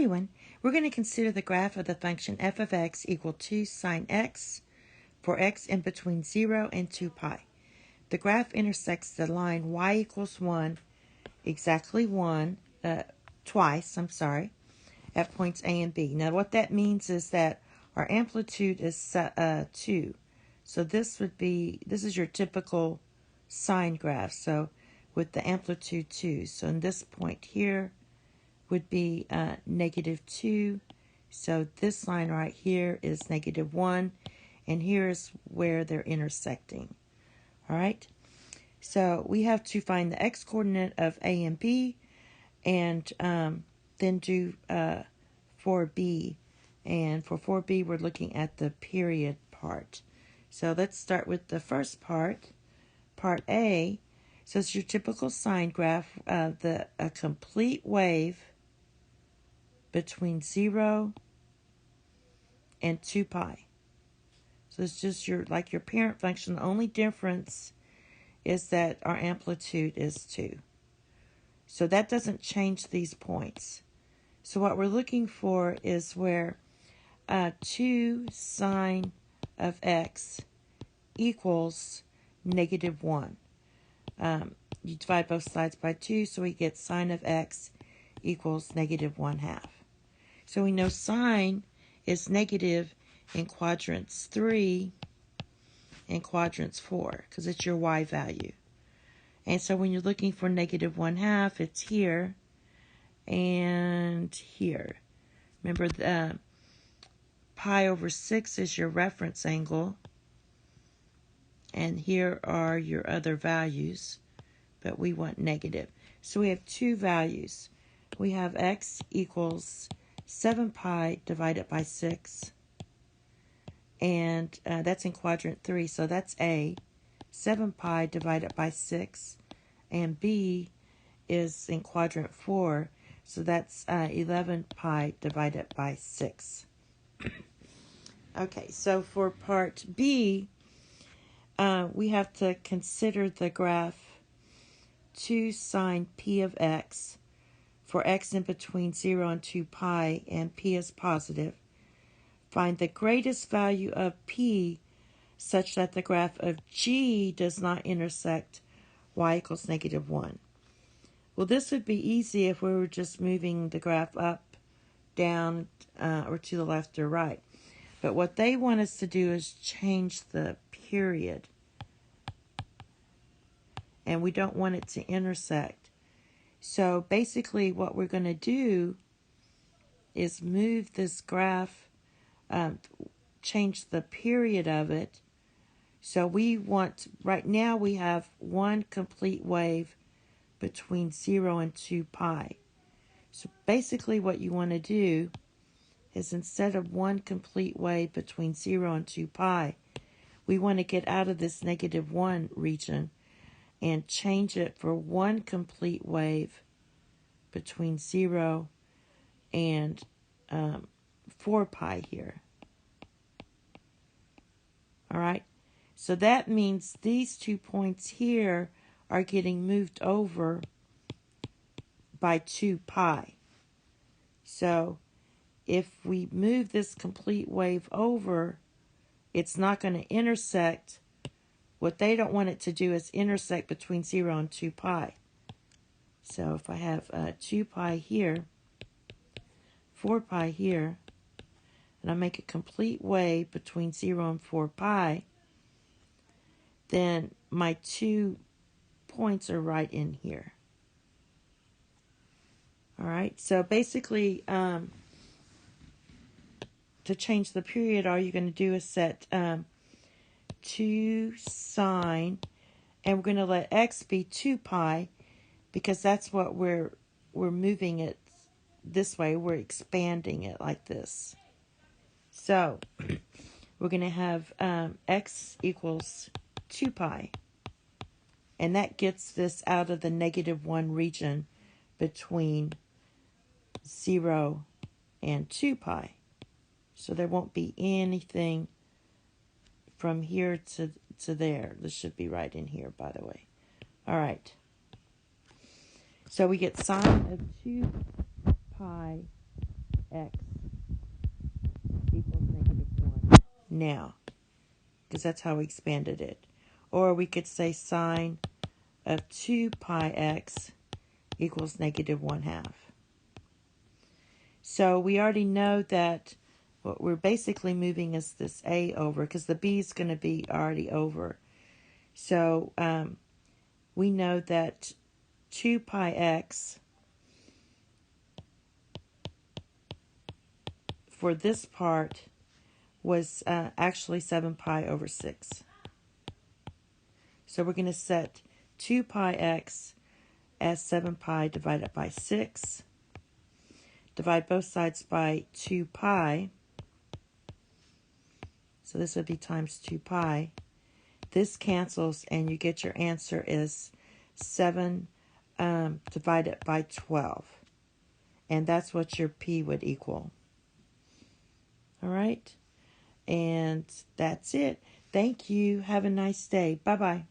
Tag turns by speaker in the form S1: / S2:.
S1: everyone. We're going to consider the graph of the function f of x equal 2 sine x for x in between 0 and 2 pi. The graph intersects the line y equals 1, exactly twice, at points A and B. Now what that means is that our amplitude is 2. So this is your typical sine graph. So with the amplitude 2. So in this point here would be -2. So this line right here is -1. And here's where they're intersecting. All right. So we have to find the x-coordinate of A and B, and then do 4B. And for 4B, we're looking at the period part. So let's start with the first part, part A. So it's your typical sine graph of a complete wave between 0 and 2 pi. So it's just your parent function. The only difference is that our amplitude is 2. So that doesn't change these points. So what we're looking for is where 2 sine of x equals -1. You divide both sides by 2, so we get sine of x equals -1/2. So we know sine is negative in quadrants 3 and quadrants 4 because it's your y value. And so when you're looking for -1/2, it's here and here. Remember, the pi over 6 is your reference angle. And here are your other values, but we want negative. So we have two values. We have x equals 7 pi divided by 6. And that's in quadrant 3, so that's A. 7 pi divided by 6. And B is in quadrant 4, so that's 11 pi divided by 6. Okay, so for part B, we have to consider the graph 2 sine p of x for x in between 0 and 2 pi, and p is positive. Find the greatest value of p such that the graph of G does not intersect y equals -1. Well, this would be easy if we were just moving the graph up, down, or to the left or right. But what they want us to do is change the period. And we don't want it to intersect. So basically what we're going to do is move this graph, change the period of it. So we want, right now we have one complete wave between 0 and 2 pi. So basically what you want to do is, instead of one complete wave between 0 and 2 pi, we want to get out of this -1 region and change it for one complete wave between 0 and 4 pi here. All right. So that means these 2 points here are getting moved over by 2 pi. So if we move this complete wave over, it's not going to intersect. What they don't want it to do is intersect between 0 and 2 pi. So if I have 2 pi here, 4 pi here, and I make a complete wave between 0 and 4 pi, then my 2 points are right in here. All right, so basically, to change the period, all you're going to do is set 2 sine, and we're going to let x be 2 pi, because that's what we're moving it this way. We're expanding it like this. So we're going to have x equals 2 pi. And that gets this out of the -1 region between 0 and 2 pi. So there won't be anything from here to there. This should be right in here, by the way. All right. So we get sine of 2 pi x equals -1 now, because that's how we expanded it. Or we could say sine of 2 pi x equals -1/2. So we already know that what we're basically moving is this a over, because the b is going to be already over. So we know that 2 pi x for this part was actually 7 pi over 6. So we're going to set 2 pi x as 7 pi divided by 6. Divide both sides by 2 pi. So this would be times 2 pi. This cancels, and you get your answer is 7 divided by 12. And that's what your p would equal. All right? And that's it. Thank you. Have a nice day. Bye-bye.